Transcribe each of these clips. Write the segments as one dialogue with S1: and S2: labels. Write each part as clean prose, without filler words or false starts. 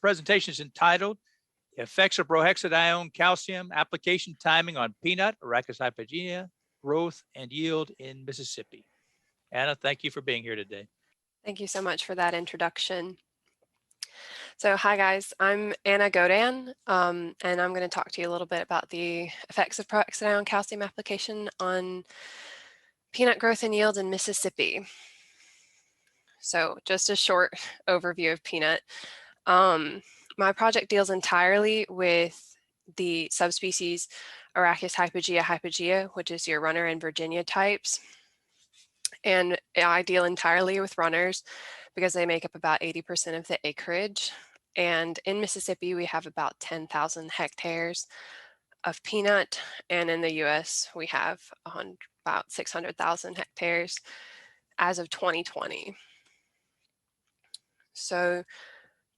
S1: presentation is entitled The Effects of Prohexadione Calcium Application Timing on Peanut, Arachis hypogaea, Growth and Yield in Mississippi. Anna, thank you for being here today.
S2: Thank you so much for that introduction. So hi guys, I'm Anna Gaudin, and I'm going to talk to you a little bit about the effects of prohexadione calcium application on peanut growth and yield in Mississippi. So just a short overview of peanut. My project deals entirely with the subspecies Arachis hypogaea, which is your runner and Virginia types. And I deal entirely with runners because they make up about 80% of the acreage. And in Mississippi, we have about 10,000 hectares of peanut. And in the US, we have about 600,000 hectares as of 2020. So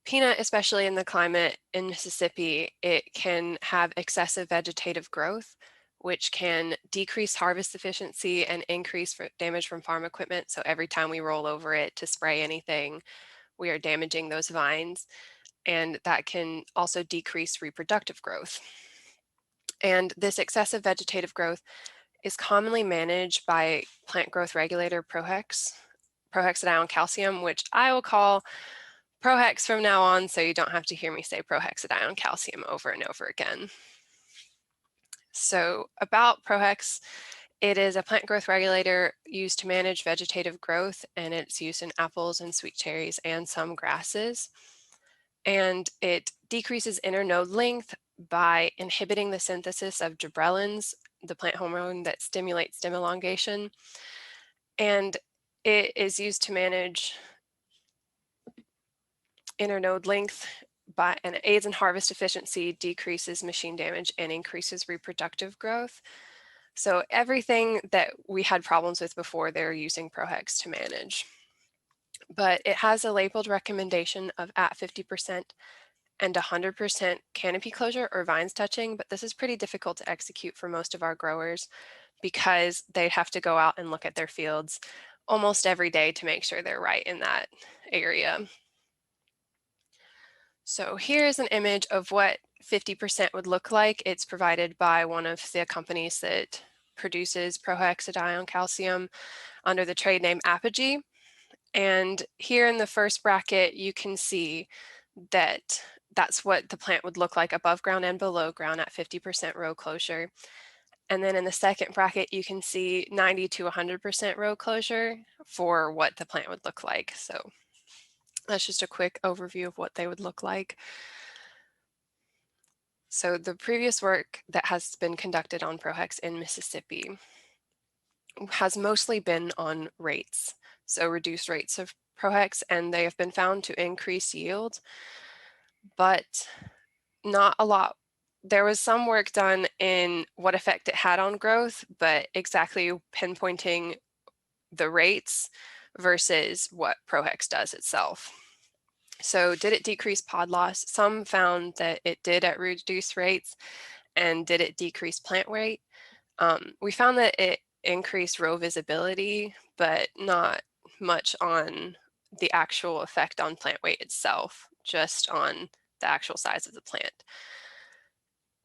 S2: peanut, especially in the climate in Mississippi, it can have excessive vegetative growth, which can decrease harvest efficiency and increase damage from farm equipment. So every time we roll over it to spray anything, we are damaging those vines. And that can also decrease reproductive growth. And this excessive vegetative growth is commonly managed by plant growth regulator Prohexadione calcium, which I will call Prohex from now on, so you don't have to hear me say Prohexadione calcium over and over again. So about Prohex, it is a plant growth regulator used to manage vegetative growth, and it's used in apples and sweet cherries and some grasses. And it decreases internode length by inhibiting the synthesis of gibberellins, the plant hormone that stimulates stem elongation. And it is used to manage internode length and aids in harvest efficiency, decreases machine damage, and increases reproductive growth. So everything that we had problems with before, they're using Prohex to manage. But it has a labeled recommendation of at 50% and 100% canopy closure or vines touching, but this is pretty difficult to execute for most of our growers because they have to go out and look at their fields almost every day to make sure they're right in that area. So here's an image of what 50% would look like. It's provided by one of the companies that produces prohexadione calcium under the trade name APRES. And here in the first bracket, you can see that that's what the plant would look like above ground and below ground at 50% row closure. And then in the second bracket, you can see 90 to 100% row closure for what the plant would look like. So that's just a quick overview of what they would look like. So the previous work that has been conducted on Prohex in Mississippi has mostly been on rates, so reduced rates of Prohex, and they have been found to increase yield, but not a lot. There was some work done in what effect it had on growth, but exactly pinpointing the rates versus what Prohex does itself. So did it decrease pod loss? Some found that it did at reduced rates. And did it decrease plant weight? We found that it increased row visibility, but not much on the actual effect on plant weight itself, just on the actual size of the plant.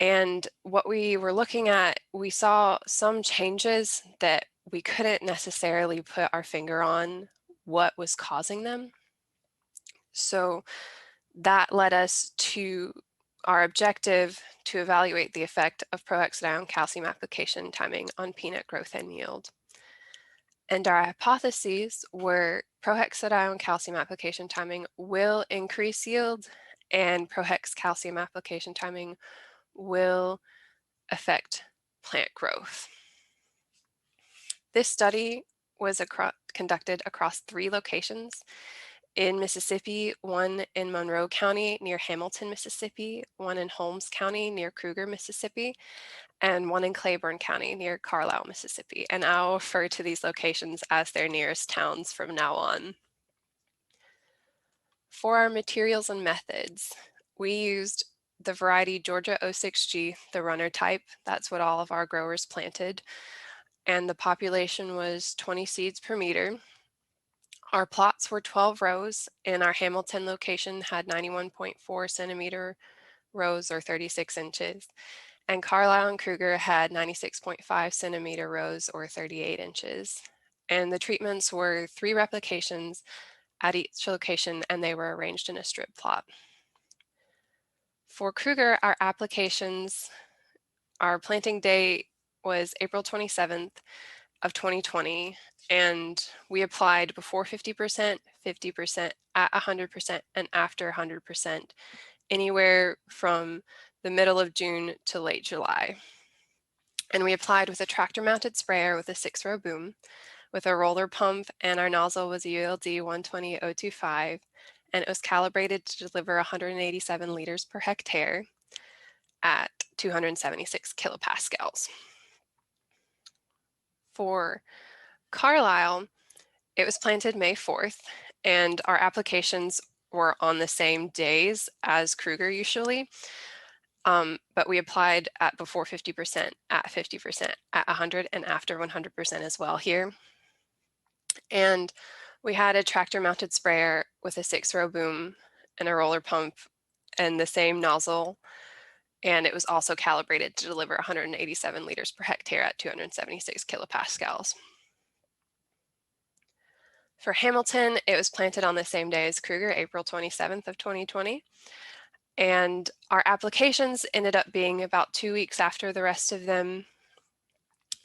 S2: And what we were looking at, we saw some changes that we couldn't necessarily put our finger on what was causing them. So that led us to our objective to evaluate the effect of prohexadione calcium application timing on peanut growth and yield. And our hypotheses were prohexadione calcium application timing will increase yield, and Prohex calcium application timing will affect plant growth. This study was conducted across 3 locations in Mississippi, one in Monroe County near Hamilton, Mississippi, one in Holmes County near Kruger, Mississippi, and one in Claiborne County near Carlisle, Mississippi. And I'll refer to these locations as their nearest towns from now on. For our materials and methods, we used the variety Georgia 06G, the runner type. That's what all of our growers planted. And the population was 20 seeds per meter. Our plots were 12 rows, and our Hamilton location had 91.4 centimeter rows or 36 inches, and Carlisle and Kruger had 96.5 centimeter rows or 38 inches. And the treatments were 3 replications at each location, and they were arranged in a strip plot. For Kruger, our applications, our planting date was April 27th of 2020, and we applied before 50%, 50%, at 100%, and after 100%, anywhere from the middle of June to late July. And we applied with a tractor-mounted sprayer with a 6-row boom, with a roller pump, and our nozzle was a ULD 120-025, and it was calibrated to deliver 187 liters per hectare at 276 kilopascals. For Carlisle, it was planted May 4th, and our applications were on the same days as Kruger usually, but we applied at before 50%, at 50%, at 100, and after 100% as well here. And we had a tractor-mounted sprayer with a 6-row boom and a roller pump and the same nozzle, and it was also calibrated to deliver 187 liters per hectare at 276 kilopascals. For Hamilton, it was planted on the same day as Kruger, April 27th of 2020. And our applications ended up being about 2 weeks after the rest of them.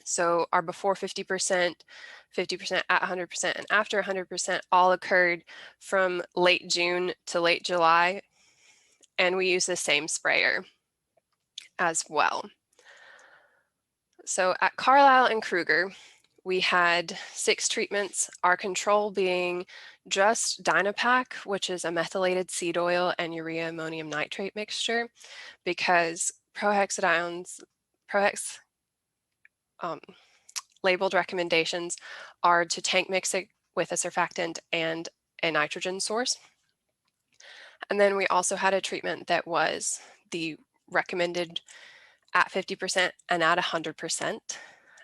S2: So our before 50%, 50% at 100%, and after 100% all occurred from late June to late July. And we use the same sprayer as well. So at Carlisle and Kruger, we had 6 treatments, our control being just Dynapack, which is a methylated seed oil and urea ammonium nitrate mixture, because Prohexadione's labeled recommendations are to tank mix it with a surfactant and a nitrogen source. And then we also had a treatment that was the recommended at 50% and at 100%.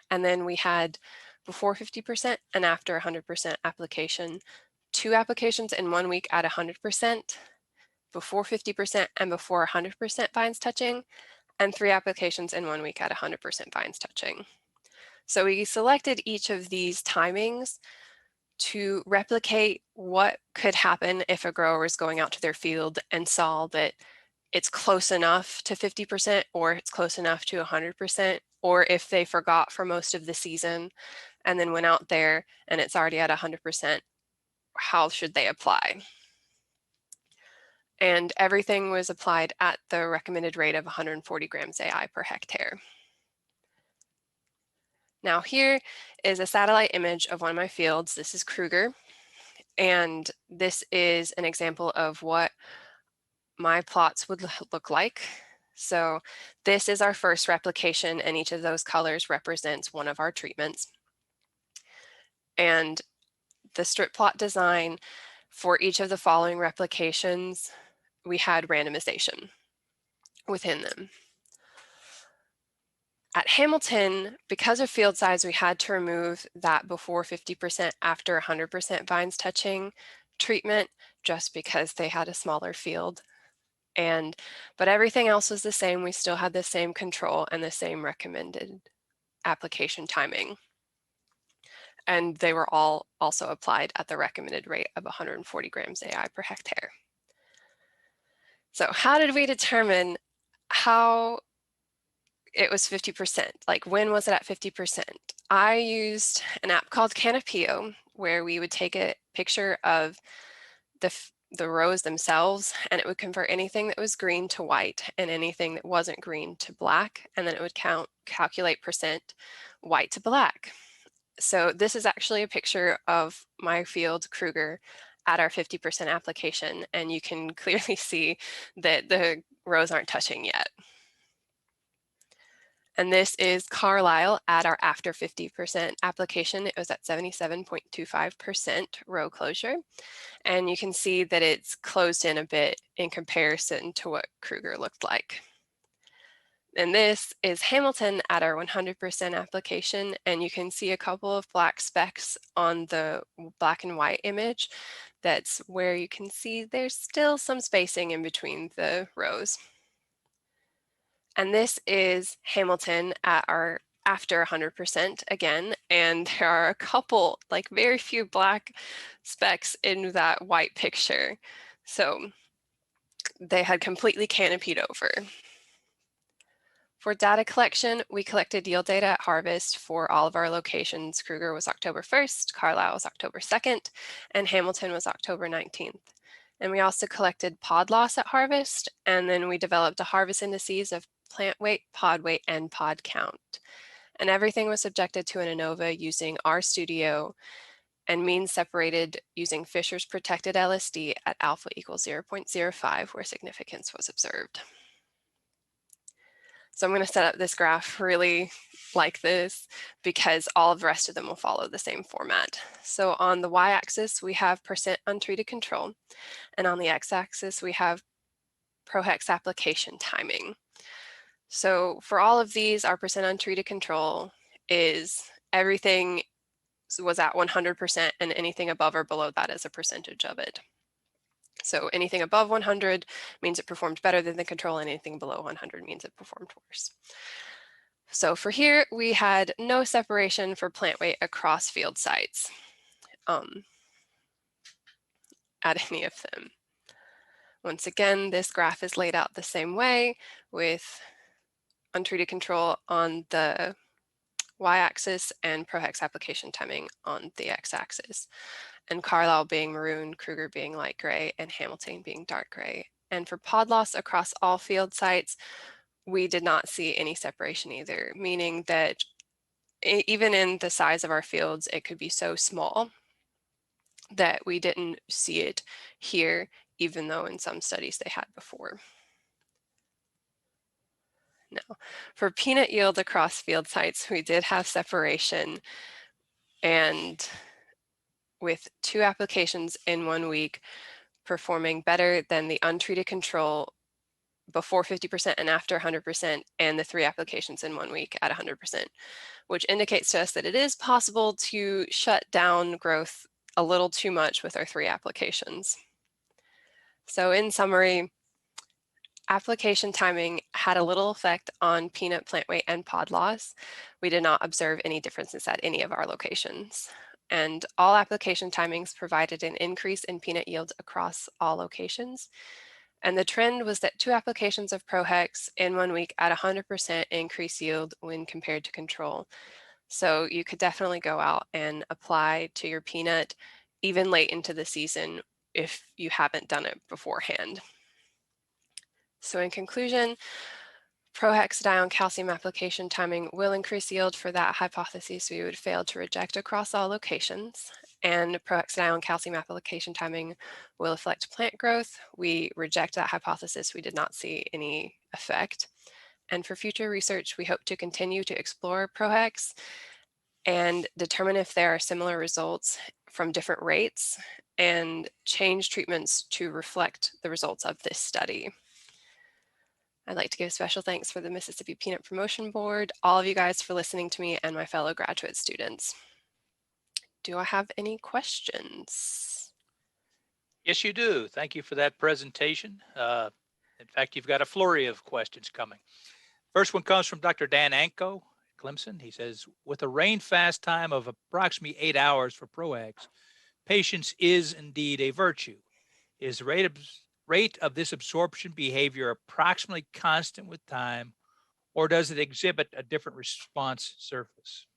S2: And then we had before 50% and after 100% application, 2 applications in 1 week at 100%, before 50% and before 100% vines touching, and 3 applications in 1 week at 100% vines touching. So we selected each of these timings to replicate what could happen if a grower is going out to their field and saw that it's close enough to 50% or it's close enough to 100%, or if they forgot for most of the season and then went out there and it's already at 100%, how should they apply? And everything was applied at the recommended rate of 140 grams AI per hectare. Now here is a satellite image of one of my fields. This is Kruger, and this is an example of what my plots would look like. So this is our first replication, and each of those colors represents one of our treatments. And the strip plot design for each of the following replications, we had randomization within them. At Hamilton, because of field size, we had to remove that before 50%, after 100% vines touching treatment, just because they had a smaller field. But everything else was the same. We still had the same control and the same recommended application timing. And they were all also applied at the recommended rate of 140 grams AI per hectare. So how did we determine how it was 50%? Like, when was it at 50%? I used an app called Canopy, where we would take a picture of the rows themselves, and it would convert anything that was green to white and anything that wasn't green to black, and then it would calculate percent white to black. So this is actually a picture of my field, Kruger, at our 50% application, and you can clearly see that the rows aren't touching yet. And this is Carlisle at our after 50% application. It was at 77.25% row closure. And you can see that it's closed in a bit in comparison to what Kruger looked like. And this is Hamilton at our 100% application, and you can see a couple of black specks on the black and white image. That's where you can see there's still some spacing in between the rows. And this is Hamilton at our after 100% again, and there are a couple, like very few black specks in that white picture. So they had completely canopied over. For data collection, we collected yield data at harvest for all of our locations. Kruger was October 1st, Carlisle was October 2nd, and Hamilton was October 19th. And we also collected pod loss at harvest, and then we developed a harvest indices of plant weight, and pod count. And everything was subjected to an ANOVA using RStudio and mean separated using Fisher's protected LSD at alpha equals 0.05, where significance was observed. So I'm going to set up this graph really like this because all of the rest of them will follow the same format. So on the y-axis, we have percent untreated control, and on the x-axis, we have Prohex application timing. So for all of these, our percent untreated control is everything was at 100%, and anything above or below that is a percentage of it. So anything above 100 means it performed better than the control, and anything below 100 means it performed worse. So for here, we had no separation for plant weight across field sites at any of them. Once again, this graph is laid out the same way with untreated control on the y-axis and Prohex application timing on the x-axis, and Carlisle being maroon, Kruger being light gray, and Hamilton being dark gray. And for pod loss across all field sites, we did not see any separation either, meaning that even in the size of our fields, it could be so small that we didn't see it here, even though in some studies they had before. Now, for peanut yield across field sites, we did have separation, and with 2 applications in 1 week performing better than the untreated control before 50% and after 100%, and the 3 applications in 1 week at 100%, which indicates to us that it is possible to shut down growth a little too much with our 3 applications. So in summary, application timing had a little effect on peanut plant weight and pod loss. We did not observe any differences at any of our locations. And all application timings provided an increase in peanut yields across all locations. And the trend was that 2 applications of Prohex in 1 week at 100% increase yield when compared to control. So you could definitely go out and apply to your peanut even late into the season if you haven't done it beforehand. So in conclusion, Prohexadione calcium application timing will increase yield for that hypothesis we would fail to reject across all locations. And Prohexadione calcium application timing will affect plant growth. We reject that hypothesis. We did not see any effect. And for future research, we hope to continue to explore Prohex and determine if there are similar results from different rates and change treatments to reflect the results of this study. I'd like to give special thanks for the Mississippi Peanut Promotion Board, all of you guys for listening to me, and my fellow graduate students. Do I have any questions?
S1: Yes, you do. Thank you for that presentation. In fact, you've got a flurry of questions coming. First one comes from Dr. Dan Anko, Clemson. He says, with a rain fast time of approximately 8 hours for Prohex, patience is indeed a virtue. Is the rate of this absorption behavior approximately constant with time, or does it exhibit a different response surface?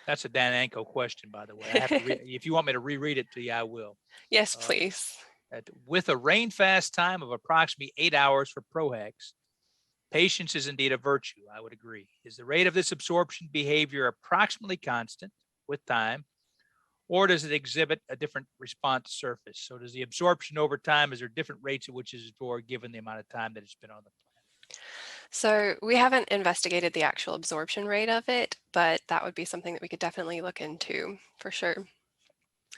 S1: That's a Dan Anko question, by the way. I have to if you want me to reread it to you, I will.
S2: Yes, please.
S1: With a rain fast time of approximately 8 hours for Prohex, patience is indeed a virtue. I would agree. Is the rate of this absorption behavior approximately constant with time, or does it exhibit a different response surface? So does the absorption over time, is there different rates at which it's absorbed given the amount of time that it's been on the plant?
S2: So we haven't investigated the actual absorption rate of it, but that would be something that we could definitely look into for sure.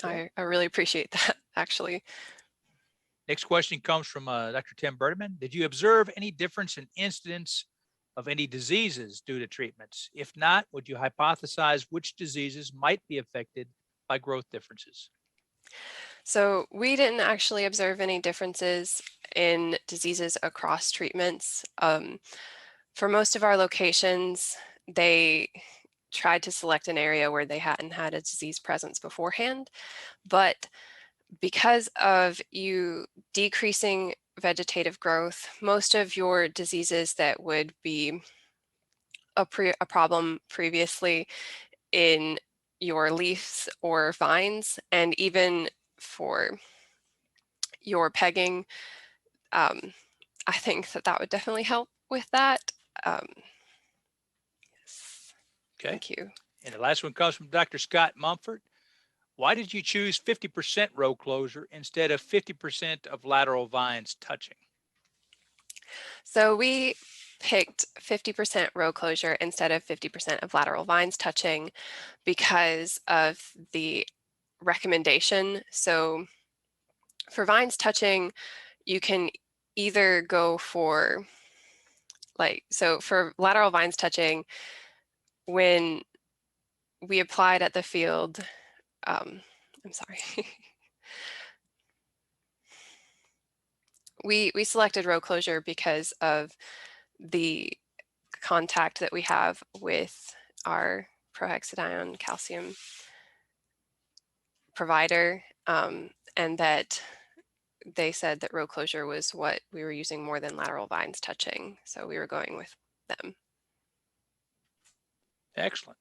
S2: Okay. I really appreciate that, actually.
S1: Next question comes from Dr. Tim Bertman. Did you observe any difference in incidence of any diseases due to treatments? If not, would you hypothesize which diseases might be affected by growth differences?
S2: So we didn't actually observe any differences in diseases across treatments. For most of our locations, they tried to select an area where they hadn't had a disease presence beforehand, but because of you decreasing vegetative growth, most of your diseases that would be a problem previously in your leaves or vines, and even for your pegging, I think that would definitely help with that. Yes.
S1: Okay.
S2: Thank you.
S1: And the last one comes from Dr. Scott Mumford. Why did you choose 50% row closure instead of 50% of lateral vines touching?
S2: So we picked 50% row closure instead of 50% of lateral vines touching because of the recommendation. So for vines touching, you can either go for so for lateral vines touching, when we applied at the field, I'm sorry. we selected row closure because of the contact that we have with our Prohexadione calcium provider, and that they said that row closure was what we were using more than lateral vines touching. So we were going with them.
S1: Excellent.